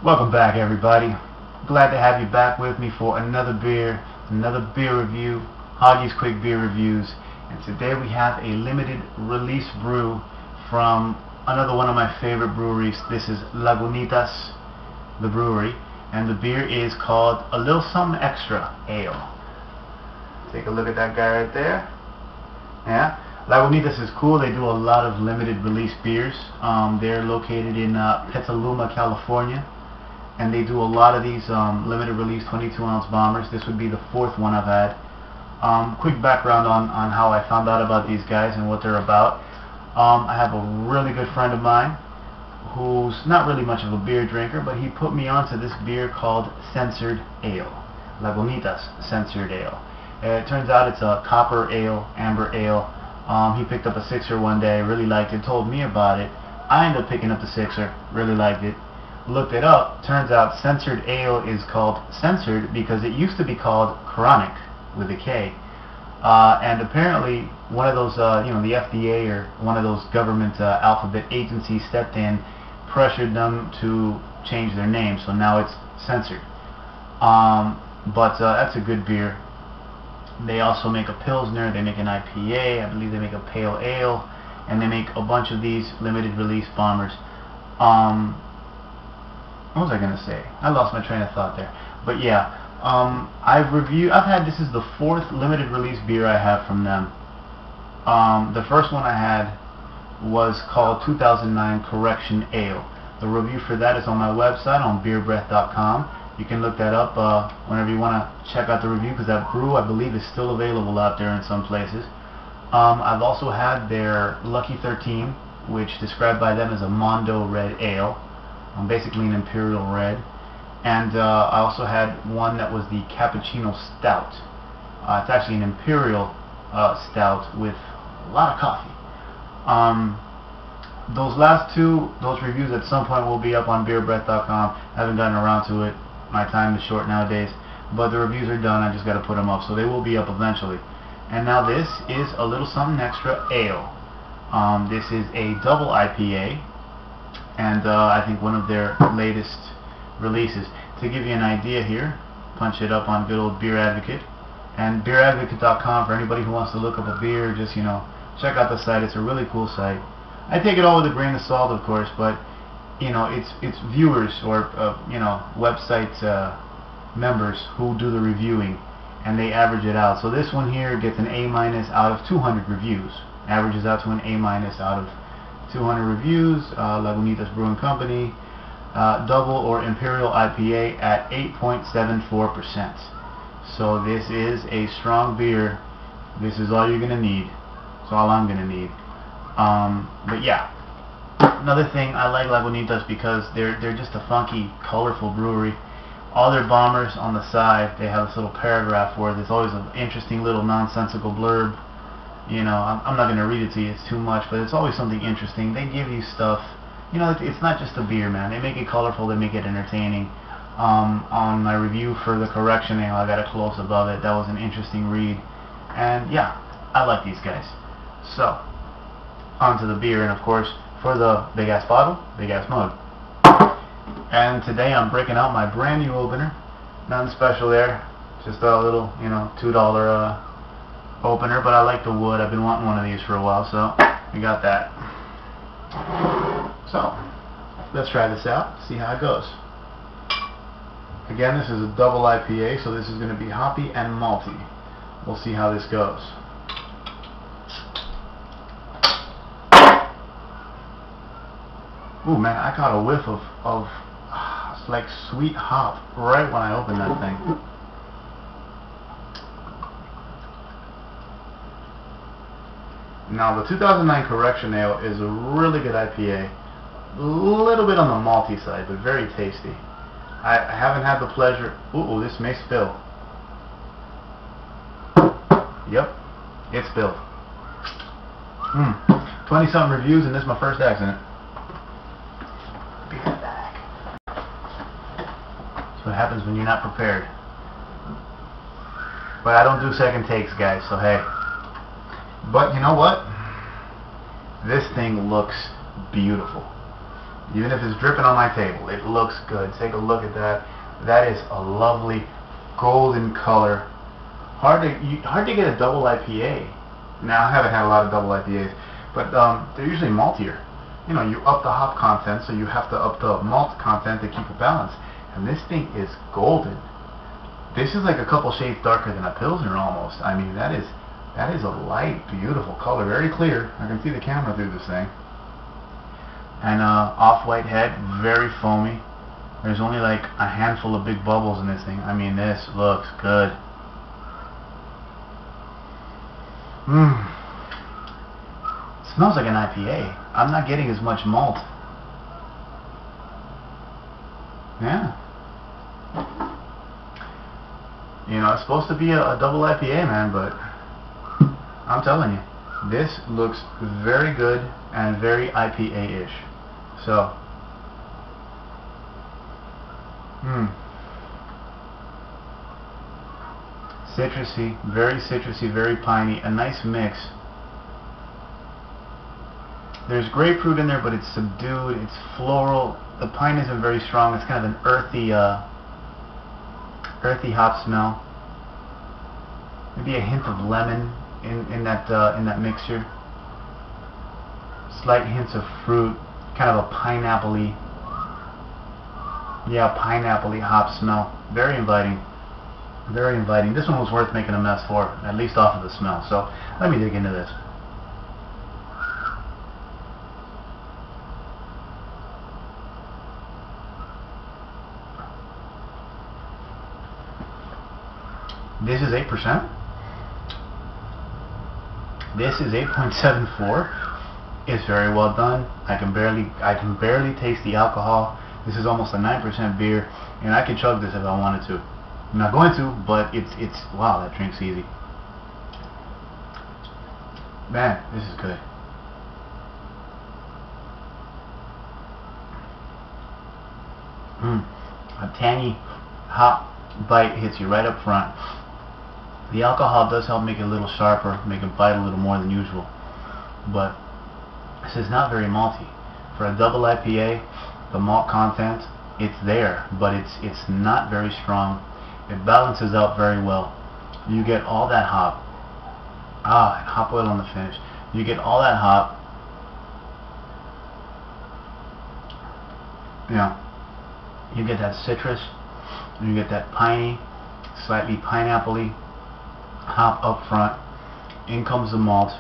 Welcome back, everybody. Glad to have you back with me for another beer review, Hoggie's Quick Beer Reviews. And today we have a limited release brew from another one of my favorite breweries. This is Lagunitas, the brewery, and the beer is called A Little Something Extra Ale. Take a look at that guy right there. Yeah, Lagunitas is cool. They do a lot of limited release beers. They're located in Petaluma, California. And they do a lot of these limited release 22-ounce bombers. This would be the fourth one I've had. Quick background on how I found out about these guys and what they're about. I have a really good friend of mine who's not really much of a beer drinker, but he put me onto this beer called Censored Ale. Lagunitas Censored Ale. It turns out it's a copper ale, amber ale. He picked up a sixer one day, really liked it, told me about it. I ended up picking up the sixer, really liked it. Looked it up. Turns out Censored Ale is called Censored because it used to be called Chronic with a K. And apparently one of those, the FDA or one of those government alphabet agencies stepped in, pressured them to change their name, so now it's Censored. But that's a good beer. They also make a Pilsner, they make an IPA, I believe they make a Pale Ale, and they make a bunch of these limited release bombers. What was I gonna say? I lost my train of thought there. But yeah, this is the fourth limited release beer I have from them. The first one I had was called 2009 Correction Ale. The review for that is on my website on beerbreath.com. You can look that up whenever you want to check out the review, because that brew, I believe, is still available out there in some places. I've also had their Lucky 13, which described by them as a Mondo Red Ale. Basically an Imperial Red. And I also had one that was the Cappuccino Stout. It's actually an Imperial Stout with a lot of coffee. Those last two, those reviews at some point will be up on beerbreath.com. I haven't gotten around to it. My time is short nowadays. But the reviews are done. I just got to put them up. So they will be up eventually. And now this is A Little Something Extra Ale. This is a double IPA. And I think one of their latest releases. To give you an idea here, punch it up on good old Beer Advocate. And beeradvocate.com for anybody who wants to look up a beer, just, check out the site. It's a really cool site. I take it all with a grain of salt, of course, but, it's viewers or, website members who do the reviewing, and they average it out. So this one here gets an A- out of 200 reviews. Averages out to an A- out of 200 reviews. Lagunitas Brewing Company, double or Imperial IPA at 8.74%. So this is a strong beer. This is all you're gonna need. It's all I'm gonna need. But yeah, another thing, I like Lagunitas because they're just a funky, colorful brewery. All their bombers on the side, they have this little paragraph where there's always an interesting little nonsensical blurb. I'm not going to read it to you, it's too much, but it's always something interesting. They give you stuff. It's not just a beer, man. They make it colorful, they make it entertaining. On my review for the Correction Ale, I got a close above it. That was an interesting read. And yeah, I like these guys. So, on to the beer, and of course, for the big-ass bottle, big-ass mug. And today I'm breaking out my brand new opener. Nothing special there. Just a little, $2 opener, but I like the wood. I've been wanting one of these for a while, so we got that. So let's try this out, see how it goes. Again, this is a double IPA, so this is going to be hoppy and malty. We'll see how this goes. Ooh, man, I caught a whiff of like sweet hop right when I opened that thing. Now, the 2009 Correction Ale is a really good IPA. A little bit on the malty side, but very tasty. I haven't had the pleasure... Ooh, this may spill. Yep, it spilled. 20-something reviews, and this is my first accident. Be right back. That's what happens when you're not prepared. But I don't do second takes, guys, so hey. But you know what? This thing looks beautiful. Even if it's dripping on my table, it looks good. Take a look at that. That is a lovely golden color. Hard to get a double IPA. Now, I haven't had a lot of double IPAs, but they're usually maltier. You know, you up the hop content, so you have to up the malt content to keep it balanced. And this thing is golden. This is like a couple shades darker than a Pilsner almost. I mean, that is a light, beautiful color, very clear. I can see the camera through this thing. And off-white head, very foamy. There's only like a handful of big bubbles in this thing. I mean, this looks good. Smells like an IPA. I'm not getting as much malt. Yeah. You know, it's supposed to be a double IPA, man, but I'm telling you, this looks very good and very IPA-ish. So, citrusy, very piney, a nice mix. There's grapefruit in there, but it's subdued, it's floral. The pine isn't very strong. It's kind of an earthy hop smell. Maybe a hint of lemon in that mixture. Slight hints of fruit, kind of a pineapple-y, pineapple-y hop smell. Very inviting. Very inviting. This one was worth making a mess for, at least off of the smell. So let me dig into this. This is 8%. This is 8.74. It's very well done. I can barely taste the alcohol. This is almost a 9% beer, and I can chug this if I wanted to. I'm not going to, but it's wow, that drink's easy. Man, this is good. A tangy hop bite hits you right up front. The alcohol does help make it a little sharper, make it bite a little more than usual. But this is not very malty. For a double IPA, the malt content, it's there, but it's not very strong. It balances out very well. You get all that hop. And hop oil on the finish. You get all that hop. You get that citrus. You get that piney, slightly pineapple-y hop up front. In comes the malt.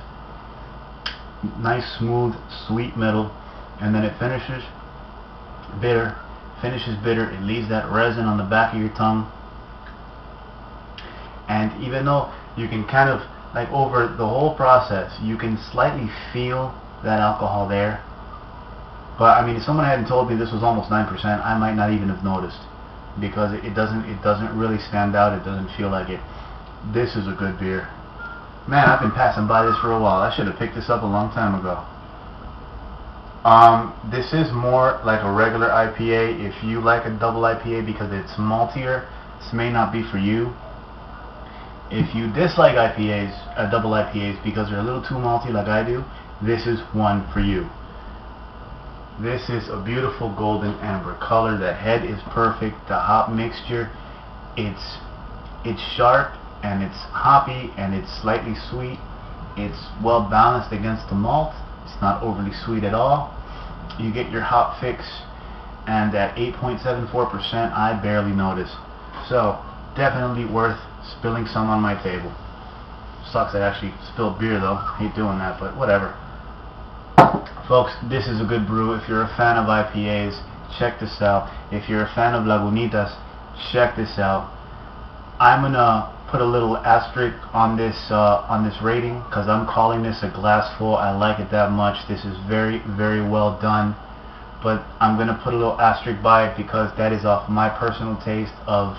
Nice, smooth, sweet middle. And then it finishes bitter. It leaves that resin on the back of your tongue. And even though you can kind of, like over the whole process, you can slightly feel that alcohol there. But I mean, if someone hadn't told me this was almost 9%, I might not even have noticed. Because it doesn't really stand out. It doesn't feel like it. This is a good beer. Man, I've been passing by this for a while. I should have picked this up a long time ago. This is more like a regular IPA. If you like a double IPA because it's maltier, this may not be for you. If you dislike IPAs, double IPAs, because they're a little too malty like I do, this is one for you. This is a beautiful golden amber color. The head is perfect. The hop mixture, it's sharp and it's hoppy and it's slightly sweet. It's well balanced against the malt. It's not overly sweet at all. You get your hop fix, and at 8.74%, I barely notice. So definitely worth spilling some on my table. Sucks I actually spilled beer though. Hate doing that, but whatever. Folks, this is a good brew. If you're a fan of IPAs, check this out. If you're a fan of Lagunitas, check this out. I'm gonna put a little asterisk on this rating because I'm calling this a glass full. I like it that much. This is very, very well done. But I'm gonna put a little asterisk by it because that is off my personal taste of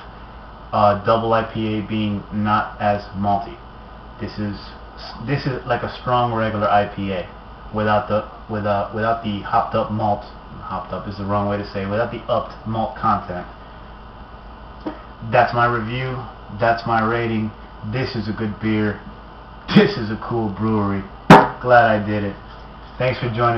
double IPA being not as malty. This is like a strong regular IPA without the hopped up malt. Hopped up is the wrong way to say it, without the upped malt content. That's my review. That's my rating. This is a good beer. This is a cool brewery. Glad I did it. Thanks for joining me.